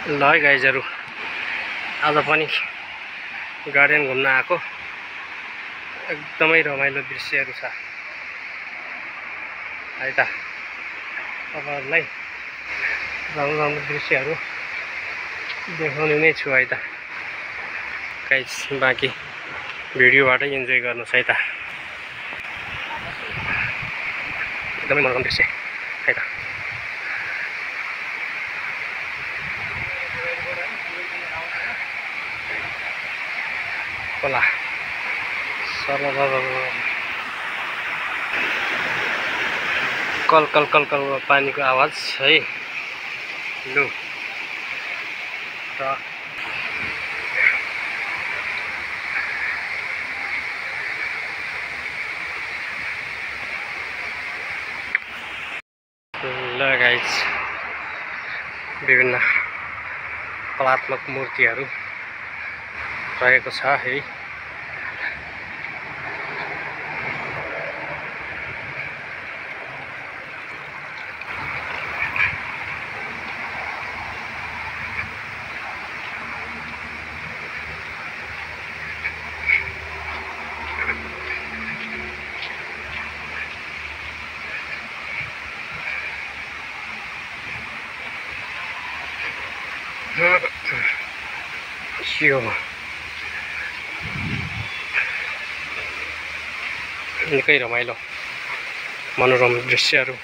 ल है गाइजहरु, आज पनि गार्डन घुम्न आएको। एकदमै रमाइलो दृश्यहरु छ है त। तपाईहरुलाई राम्रो दृश्यहरु देखाउने नै छु है त गाइज। बाँकी भिडियोबाटै इन्जोय गर्नुस् है त। एकदमै मनोरम दृश्य है त। खोला कल कल कल कल पानीको आवाज है। लु ल गाइज, विभिन्न कलात्मक मूर्तिहरू रहेको छ है। यो निकै रमाइलो मनोरम दृश्यहरू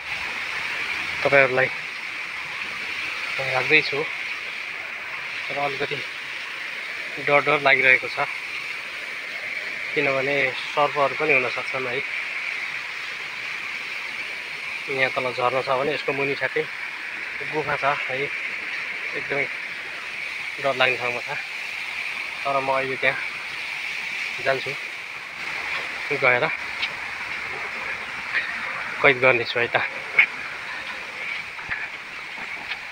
तपाईहरुलाई राख्दैछु। तर अलिकति डर लागिरहेको छ, किनभने सर्पहरू पनि हुन सक्छन् है। यहाँ तल झर्ना छ भने यसको मुनि ठ्याक्कै गुफा छ है। एकदमै डर लाग्ने ठाउँमा छ। तर म अहिले त्यहाँ जान्छु, गएर कैद गर्नेछु है त।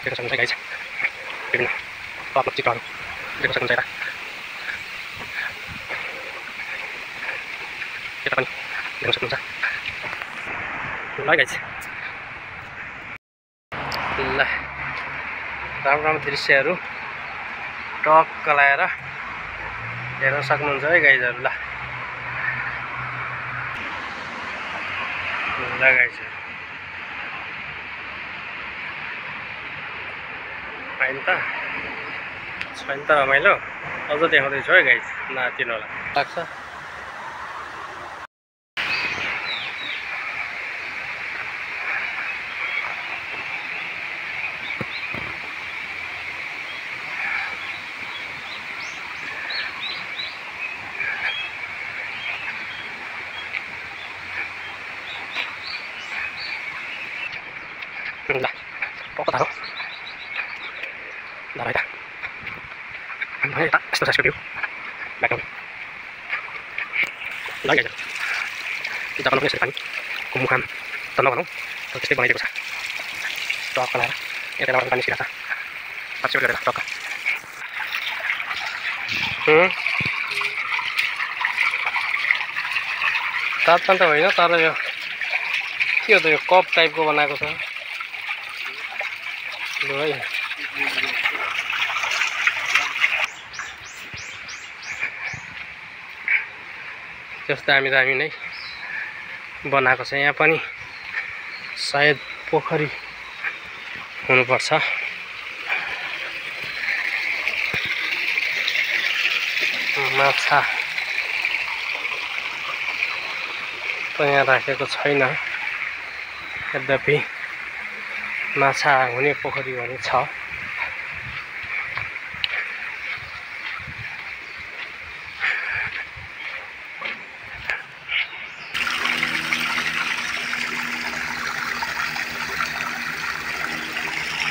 देख्न सक्नुहुन्छ गाइज, विभिन्न कलात्मक चित्रहरू देख्न सक्नुहुन्छ यता। यता पनि देख्न सक्नुहुन्छ। ल गाइज, ल राम्रो दृश्यहरू टक्क लाएर हेर्न सक्नुहुन्छ है गाइजहरु। ल गाइजहरु, छैन त रमाइलो। अझ देखाउँदैछु है गाइज, नआत्तिनु होला। लाग्छ ल पक्क थाहा हो। ल यता यता यस्तो छ यसको भ्यू ब्याकग्राउन्ड। ल गाइज, जग्गामा पनि यसरी पानीको मुहान त नभनौँ, तर त्यस्तै बनाइदिएको छ। टक्क लगाएर यताबाट पानी निस्किरहेको छ। पछिबाट गरेर टक्क तात्तान त होइन, तर यो के हो त, यो कप टाइपको बनाएको छ। लु है, जस्तो दामी नै बनाएको छ। यहाँ पनि सायद पोखरी हुनुपर्छ। माछा त यहाँ राखेको छैन, यद्यपि माछा हुने पोखरी भने छ।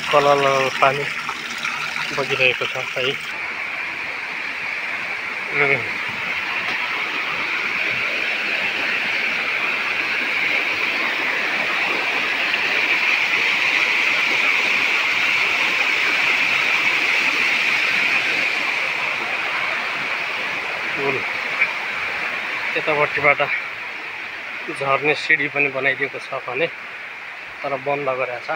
कलल पानी बगिरहेको छ है। यतापट्टिबाट झर्ने सिडी पनि बनाइदिएको छ भने, तर बन्द गरेको छ।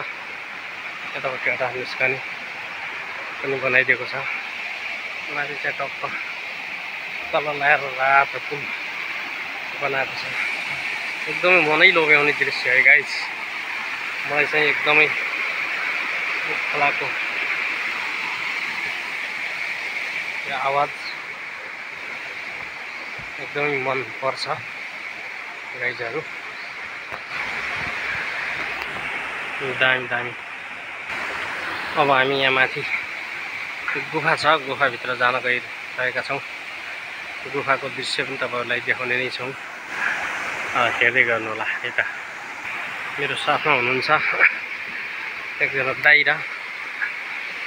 यतापट्टिबाट निस्कने पनि बनाइदिएको छ। माथि चाहिँ टक्क तल लगाएर रातो पुल बनाएको छ। एकदमै मनै लोभ्याउने दृश्य है गाइस। मलाई चाहिँ एकदमै खोलाको आवाज एकदमै मन पर्छ गाइजहरू। दामी दामी। अब हामी यहाँ माथि गुफा छ, गुफाभित्र जान गइरहेका छौँ। गुफाको दृश्य पनि तपाईँहरूलाई देखाउने नै छौँ। हेर्दै गर्नु होला। यता मेरो साथमा हुनुहुन्छ एकजना दाइ र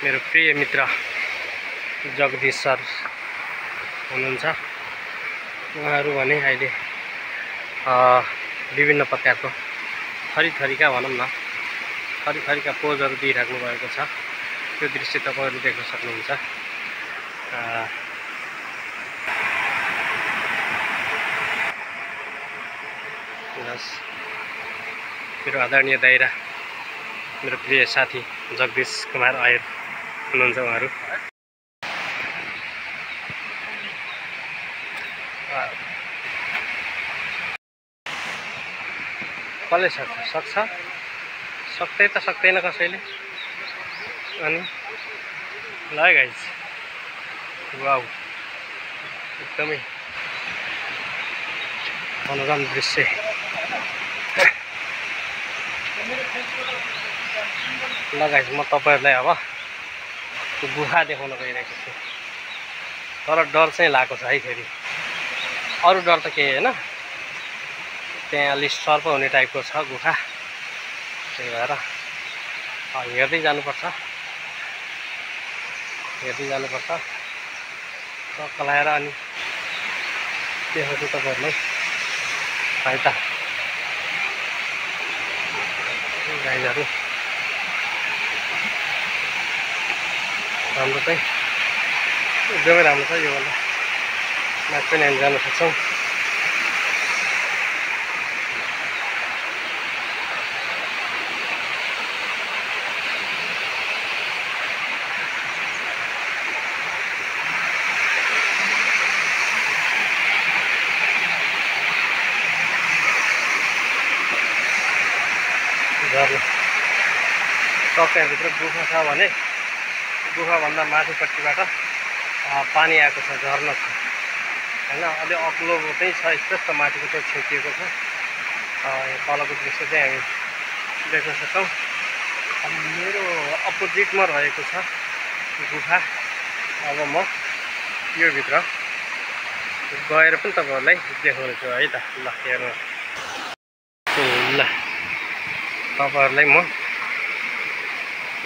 मेरो प्रिय मित्र जगदीश सर हुनुहुन्छ। उहाँहरू भने अहिले विभिन्न प्रकारको थरीका भनौँ न थरीका पोजहरू दिइराख्नु भएको छ। त्यो दृश्य तपाईँहरू देख्न सक्नुहुन्छ। मेरो आदरणीय दाइ र मेरो प्रिय साथी जगदीश कुमार आयर हुनुहुन्छ। उहाँहरू कसले सक्छ सक्दै त सक्दैन कसैले। अनि ल गाइस, वाउ एकदमै मनोरम दृश्य। ल गाइस, म तपाईँहरूलाई अब गुफा देखाउन गइरहेको छु। तर डर चाहिँ लागेको छ है। फेरि अरू डर त केही होइन, त्यहाँ अलि सर्प हुने टाइपको छ गुफा। त्यही भएर हेर्दै जानुपर्छ टक्क लगाएर। अनि देखाउँछु तपाईँहरूलाई है त गाइजहरू। राम्रो चाहिँ एकदमै राम्रो छ। योभन्दा माथि पनि हामी जान सक्छौँ। टक्कभित्र गुफा छ भने गुफाभन्दा माथिपट्टिबाट पानी आएको छ, झर्ना छ होइन। अलि अग्लो चाहिँ छ, स्पष्ट माथिको चाहिँ छेकिएको छ। यहाँ तलको दृश्य चाहिँ हामी देख्न सक्छौँ। मेरो अपोजिटमा रहेको छ गुफा। अब म यो भित्र गएर पनि तपाईँहरूलाई देखाउनेछु है त। ल हेर्नु ल, तपाईँहरूलाई म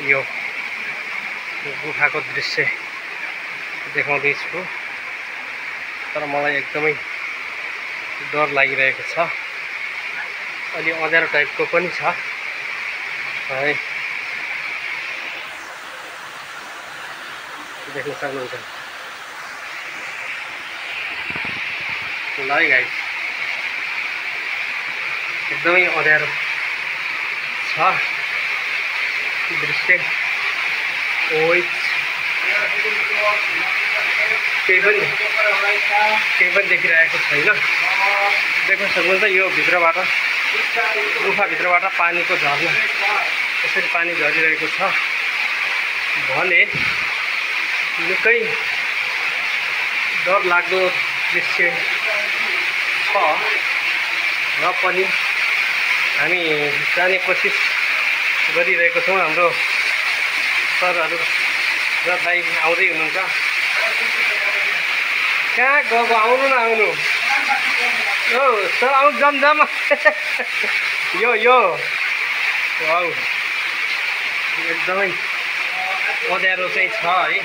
यो गुफाको दृश्य देखाउँदैछु। तर मलाई एकदमै डर लागिरहेको छ। अलि अँध्यारो टाइपको पनि छ है, देख्न सक्नुहुन्छ। ल है गाइस, एकदमै अँध्यारो छ दृश्य। ओइ केही पनि देखिरहेको छैन। देख्न सक्नुहुन्छ यो भित्रबाट, गुफाभित्रबाट पानीको झर्ना यसरी पानी झरिरहेको छ भने निकै डरलाग्दो दृश्य छ। र पनि हामी जाने कोसिस गरिरहेको छौँ। हाम्रो सरहरू र दाइ आउँदै हुनुहुन्छ। कहाँ गएको? आउनु न, आउनु। हो सर, आउनु जम यो वाउ एकदमै अँध्यारो चाहिँ छ है,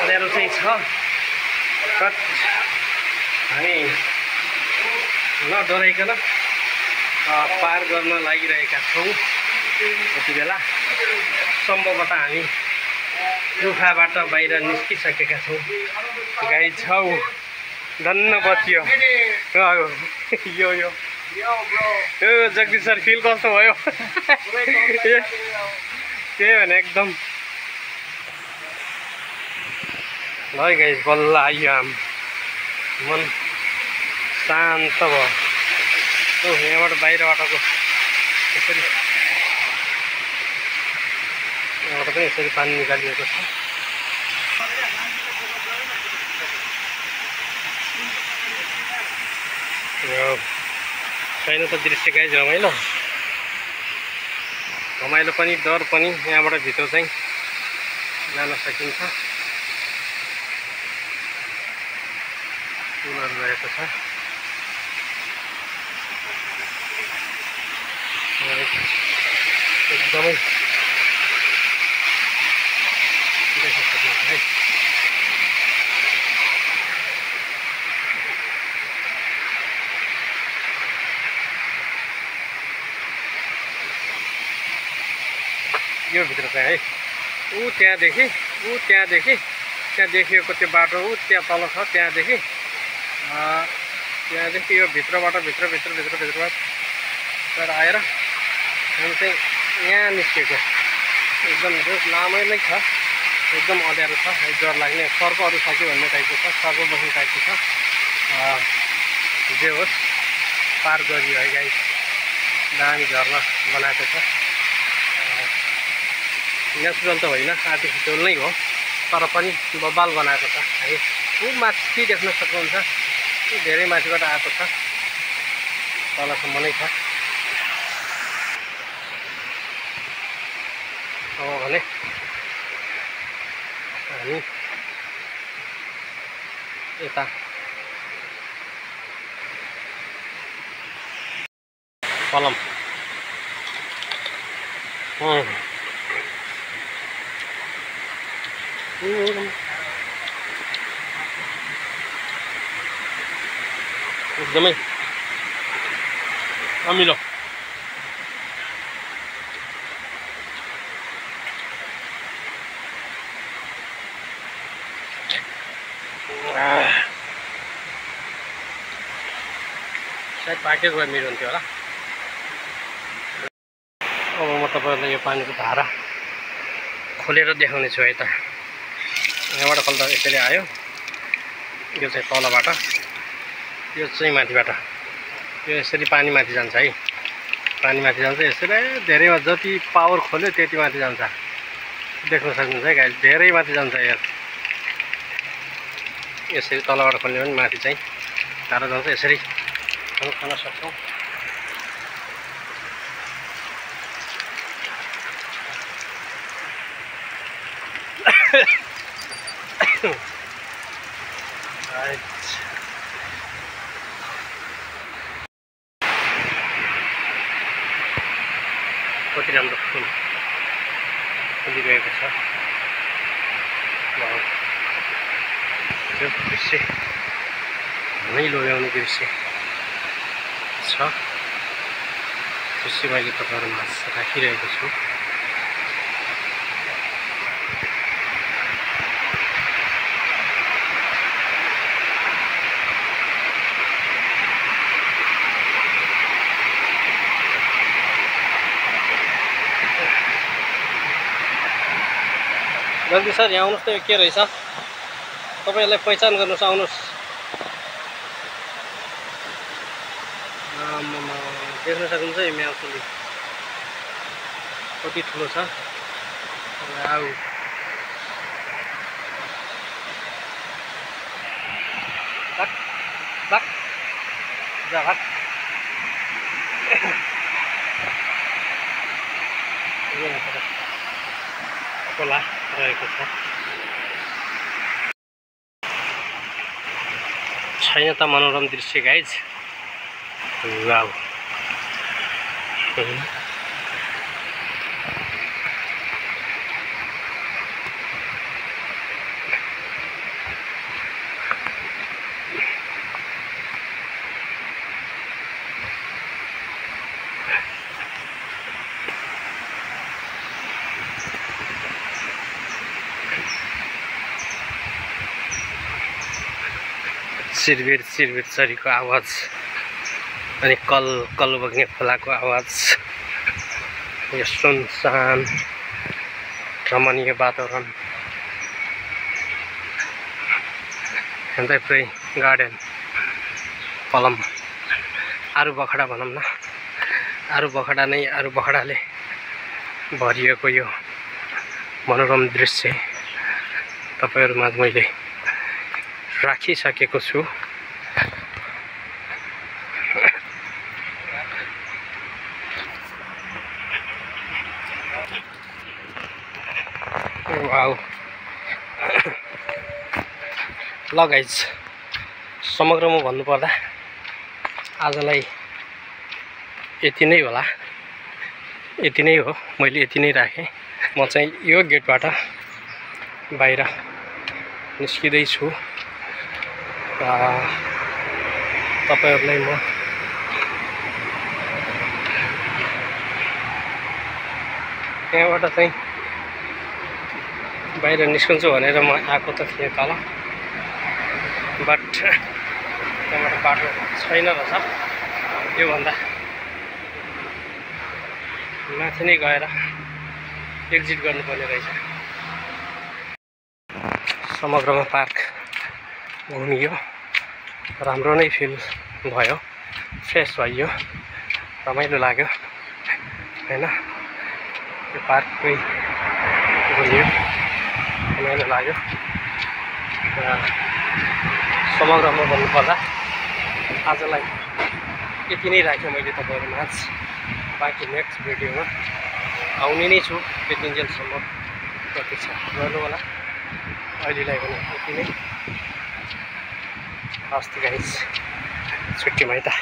अँध्यारो चाहिँ छ। हामी नडराइकन पार गर्न लागिरहेका छौँ। यति बेला सम्भवतः हामी गुफाबाट बाहिर निस्किसकेका छौँ। गाइस छौ धन्न बच्यो। यो जगदीश सर फिल कस्तो भयो? त्यही भने एकदम ल गाइस बल्ल आइयो आम मन शान्त भयो यहाँबाट बाहिरबाटको यसरी यहाँबाट पनि यसरी पानी निकालिएको छ छैन त दृश्य गाइस रमाइलो पनि डर पनि यहाँबाट भित्र चाहिँ जान सकिन्छ पुलहरु रहेको छ एकदमै देख्न सक्नुहुन्छ है यो भित्र चाहिँ है त्यहाँदेखि त्यहाँ देखिएको त्यो बाटो त्यहाँ तल छ त्यहाँदेखि यो भित्रबाट भित्र आएर हामी चाहिँ यहाँ निस्केको एकदम लामै नै छ एकदम अँध्यारो छ डर लाग्ने सर्पहरू छ कि भन्ने टाइपको छ सर्प बस्ने टाइपको छ जे होस् पार गरियो है गाइस दामी झर्ना बनाएको छ नेचुरल त होइन आर्टिफिसियल नै हो तर पनि बबाल बनाएको छ है माथि देख्न सक्नुहुन्छ धेरै माथिबाट आएको छ तलसम्म नै छ अब भने हामी यता कलम एकदमै अमिलो सायद पाकेको भए मेरो हुन्थ्यो होला अब म तपाईँहरूलाई यो पानीको धारा खोलेर देखाउने छु है त यहाँबाट खोल्दा यसरी आयो यो चाहिँ तलबाट यो चाहिँ माथिबाट यो यसरी पानी माथि जान्छ है पानी माथि जान्छ यसरी धेरै जति पावर खोल्यो त्यति माथि जान्छ देख्न सक्नुहुन्छ है गाइस धेरै माथि जान्छ यार यसरी तलबाट खोल्ने पनि माथि चाहिँ टाढो जान्छ यसरी हामी खान सक्छौँ कति राम्रो फुल फुलिरहेको छ त्यो दृश्य नै लोभ्याउने दृश्य छ दृश्य मैले तपाईँहरूमा राखिरहेको छु जल्दी सर यहाँ आउनुहोस् त यो के रहेछ तपाईहरुलाई पहिचान गर्नुस् आउनुहोस् देख्न सक्नुहुन्छ यो म्याउसले कति ठुलो छ आउ भाग भाग जा भाग खोला रहेको छ छैन त मनोरम दृश्य गाइज वाउ सिरबिर सिरबिर चरीको आवाज अनि कल कल बग्ने खोलाको आवाज यो सुनसान रमणीय वातावरण हेर्दै पुरै गार्डन कलम आरु बखडा भनौँ न, आरु बखडा नै आरु बखडाले भरिएको यो मनोरम दृश्य तपाईहरुमाझ मैले राखिसकेको छु। वाउ ल गाइज, समग्रमा भन्नुपर्दा आजलाई यति नै होला, यति नै हो, मैले यति नै राखेँ। म चाहिँ यो गेटबाट बाहिर निस्किँदै छु। तपाईहरुलाई म त्यहाँबाट चाहिँ बाहिर निस्कन्छु भनेर म आएको त थिएँ तल, बट त्यहाँबाट बाटो छैन रहेछ। योभन्दा माथि नै गएर एक्जिट गर्नुपर्ने रहेछ। समग्रमा पार्क घुमियो, राम्रो नै फिल भयो, फ्रेस भयो, रमाइलो लाग्यो हैन। यो पार्कमै घुमियो, रमाइलो लाग्यो। समग्रमा भन्नुपर्दा आजलाई यति नै राखेँ मैले तपाईहरुमाझ। बाँकी नेक्स्ट भिडियोमा आउने नै छु, त्यतिन्जेलसम्म प्रतीक्षा गर्नु होला। अहिलेलाई भने यति नै। हस्त गाइस, छुट्टी माइता।